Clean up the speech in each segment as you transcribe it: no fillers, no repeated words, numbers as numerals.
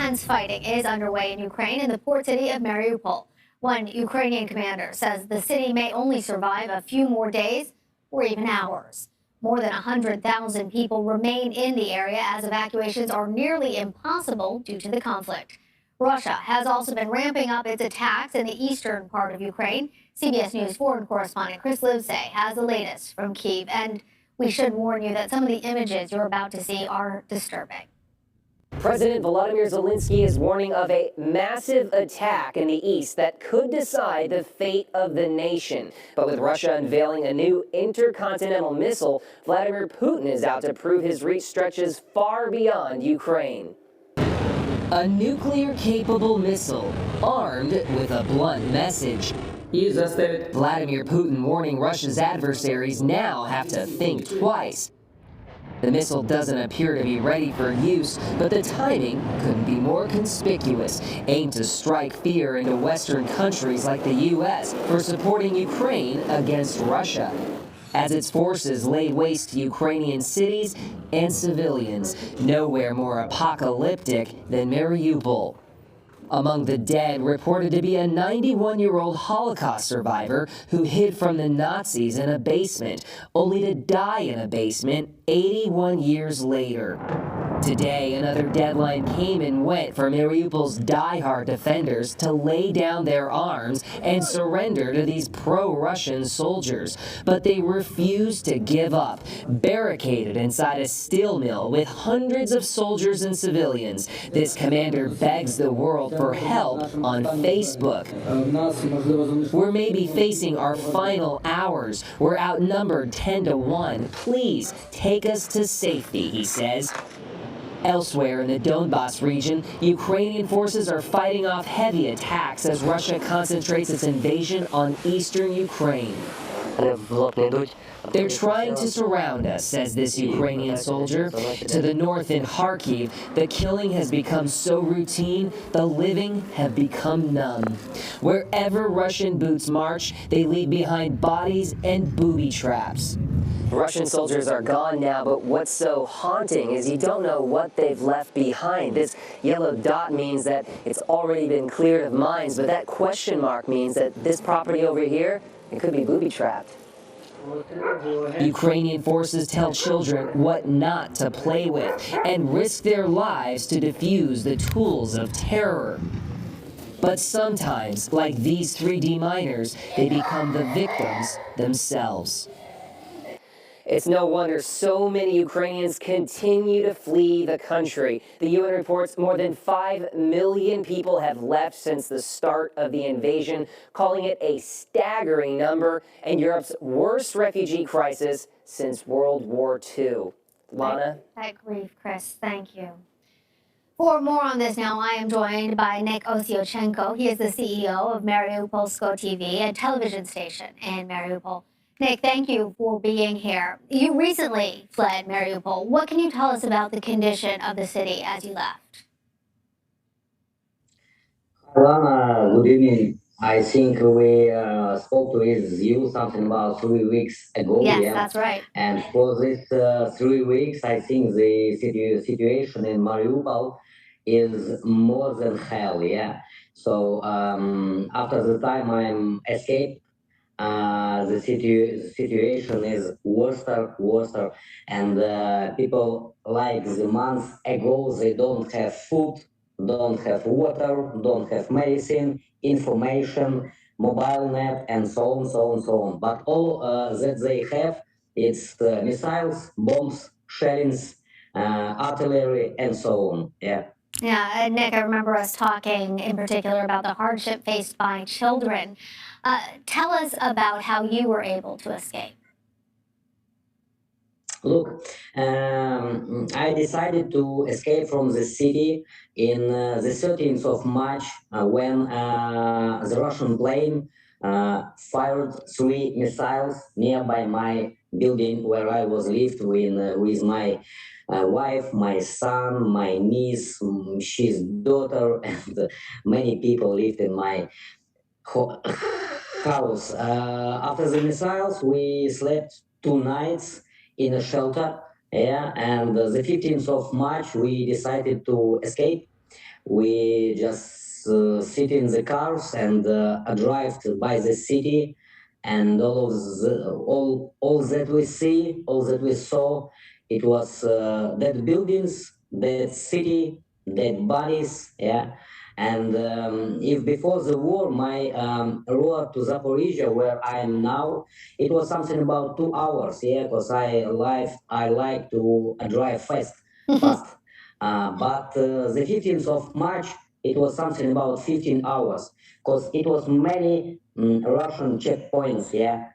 intense fighting is underway in Ukraine in the port city of Mariupol. One Ukrainian commander says the city may only survive a few more days or even hours. More than 100,000 people remain in the area as evacuations are nearly impossible due to the conflict. Russia has also been ramping up its attacks in the eastern part of Ukraine. CBS News foreign correspondent Chris Livesay has the latest from Kyiv. And we should warn you that some of the images you're about to see are disturbing. President Volodymyr Zelensky is warning of a massive attack in the east that could decide the fate of the nation. But with Russia unveiling a new intercontinental missile, Vladimir Putin is out to prove his reach stretches far beyond Ukraine. A nuclear-capable missile, armed with a blunt message. Vladimir Putin warning Russia's adversaries now have to think twice. The missile doesn't appear to be ready for use, but the timing couldn't be more conspicuous, aimed to strike fear into Western countries like the U.S. for supporting Ukraine against Russia, as its forces laid waste to Ukrainian cities and civilians, nowhere more apocalyptic than Mariupol. Among the dead reported to be a 91-year-old Holocaust survivor who hid from the Nazis in a basement, only to die in a basement 81 years later. Today, another deadline came and went for Mariupol's die-hard defenders to lay down their arms and surrender to these pro-Russian soldiers. But they refused to give up, barricaded inside a steel mill with hundreds of soldiers and civilians. This commander begs the world for help on Facebook. We're maybe facing our final hours. We're outnumbered 10 to 1. Please take us to safety, he says. Elsewhere in the Donbas region, Ukrainian forces are fighting off heavy attacks as Russia concentrates its invasion on eastern Ukraine. They're trying to surround us, says this Ukrainian soldier. To the north in Kharkiv, the killing has become so routine, the living have become numb. Wherever Russian boots march, they leave behind bodies and booby traps. Russian soldiers are gone now, but what's so haunting is you don't know what they've left behind. This yellow dot means that it's already been cleared of mines, but that question mark means that this property over here, it could be booby-trapped. Ukrainian forces tell children what not to play with and risk their lives to defuse the tools of terror. But sometimes, like these 3D miners, they become the victims themselves. It's no wonder so many Ukrainians continue to flee the country. The UN reports more than 5 million people have left since the start of the invasion, calling it a staggering number and Europe's worst refugee crisis since World War II. Lana? That grief, Chris. Thank you. For more on this now, I am joined by Nick Osiochenko. He is the CEO of Mariupolsko TV, a television station in Mariupol. Nick, thank you for being here. You recently fled Mariupol. What can you tell us about the condition of the city as you left? Alana, good evening. I think we spoke with you something about 3 weeks ago. Yes, yeah? That's right. And for this 3 weeks, I think the situation in Mariupol is more than hell, yeah. So after the time I'm escaped, the situation is worse, and people like the month ago, they don't have food, don't have water, don't have medicine, information, mobile net, and so on. But all that they have, it's missiles, bombs, shellings, artillery, and so on. Yeah. Yeah, and Nick, I remember us talking in particular about the hardship faced by children. Tell us about how you were able to escape. Look, I decided to escape from the city in the 13th of March when the Russian plane fired 3 missiles nearby my building where I was lived with my wife, my son, my niece, his daughter, and many people lived in my house. After the missiles, we slept 2 nights in a shelter. Yeah, and the 15th of March, we decided to escape We just sit in the cars and drive by the city, and all that we see, all that we saw, it was dead buildings, dead city, dead bodies, yeah. And if before the war, my road to Zaporizhia, where I am now, it was something about 2 hours, yeah, because I like to drive fast. But the 15th of March, it was something about 15 hours, because it was many Russian checkpoints, yeah.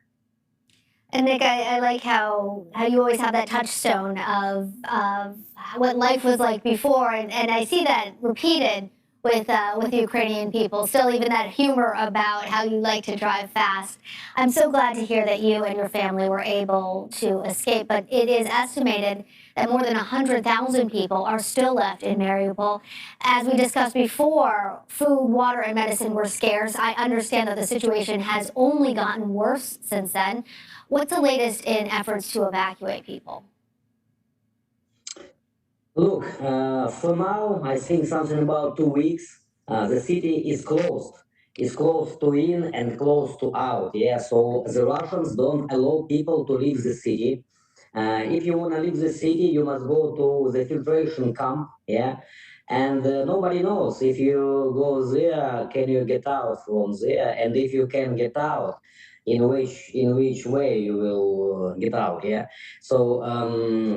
And Nick, I like how you always have that touchstone of what life was like before, and I see that repeated with Ukrainian people. Still, even that humor about how you like to drive fast. I'm so glad to hear that you and your family were able to escape. But it is estimated that more than 100,000 people are still left in Mariupol. As we discussed before, food, water, and medicine were scarce. I understand that the situation has only gotten worse since then. What's the latest in efforts to evacuate people? Look, for now, I think something about 2 weeks. The city is closed. It's closed to in and closed to out. Yeah, so the Russians don't allow people to leave the city. If you want to leave the city, you must go to the filtration camp. Yeah, and nobody knows if you go there, can you get out from there, and if you can get out, in which way you will get out. Yeah. So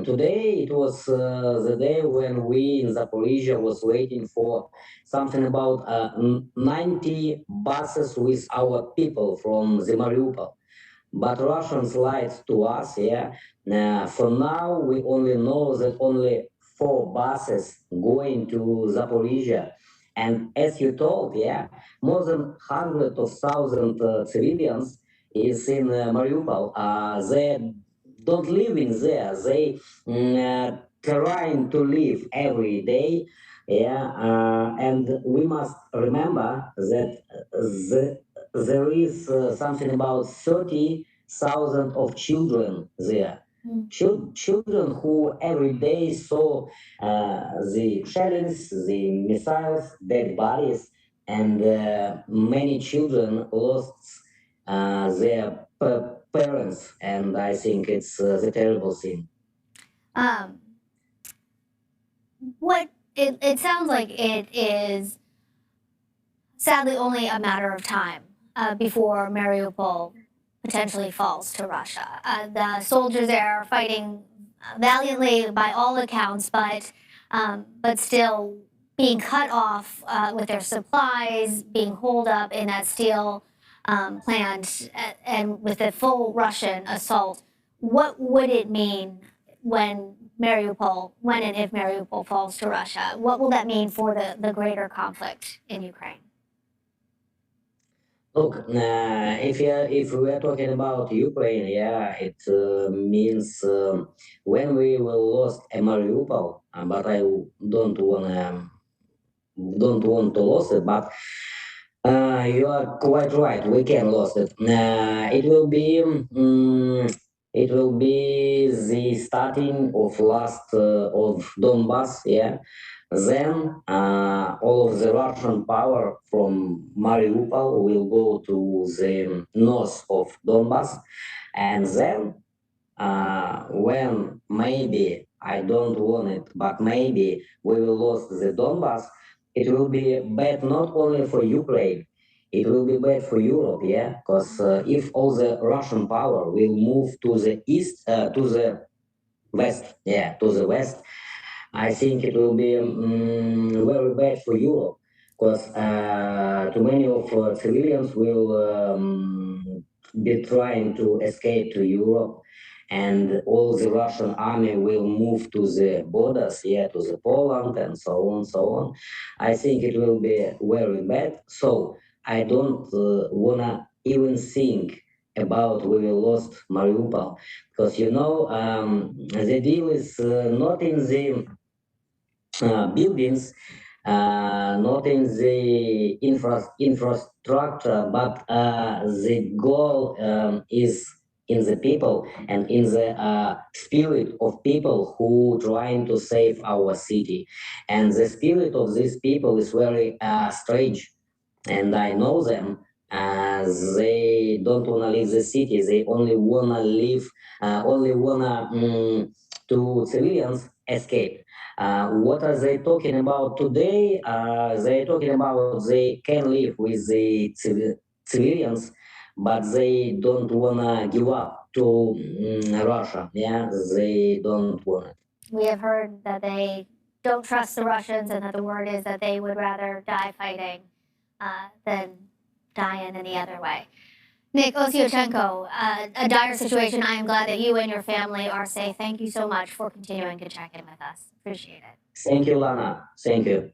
today it was the day when we in Zaporizhia was waiting for something about 90 buses with our people from the Mariupol. But Russians lied to us. Yeah. For now, we only know that only 4 buses going to Zaporizhia. And as you told, yeah, more than hundred of thousand civilians is in Mariupol. They don't live in there. They trying to live every day. Yeah, and we must remember that there is something about 30,000 of children there. Children who every day saw the shellings, the missiles, dead bodies, and many children lost their parents, and I think it's the terrible thing. Um, what it sounds like it is sadly only a matter of time before Mariupol potentially falls to Russia. The soldiers there are fighting valiantly by all accounts, but still being cut off with their supplies, being holed up in that steel plant, and with a full Russian assault. What would it mean when when and if Mariupol falls to Russia? What will that mean for the greater conflict in Ukraine? Look, if we are talking about Ukraine, yeah, it means when we will lost a Mariupol, but I don't want to lose it, but you are quite right. We can lose it. It will be the starting of last of Donbass. Yeah. Then all of the Russian power from Mariupol will go to the north of Donbass, and then when maybe I don't want it, but maybe we will lose the Donbass, it will be bad not only for Ukraine, it will be bad for Europe, yeah, because if all the Russian power will move to the east, to the west, yeah, to the west, I think it will be very bad for Europe, because too many of civilians will be trying to escape to Europe, and all the Russian army will move to the borders, yeah, to the Poland and so on, so on. I think it will be very bad. So I don't wanna even think about we will lost Mariupol, because the deal is not in the buildings, not in the infrastructure, but the goal is in the people and in the spirit of people who trying to save our city. And the spirit of these people is very strange, and I know them. They don't wanna leave the city. They only wanna live, only wanna to civilians escape. What are they talking about today? They're talking about they can live with the civilians, but they don't wanna give up to Russia. Yeah, they don't wanna. We have heard that they don't trust the Russians and that the word is that they would rather die fighting than die in any other way. Nick Osiochenko, a dire situation. I am glad that you and your family are safe. Thank you so much for continuing to check in with us. Appreciate it. Thank you, Lana. Thank you.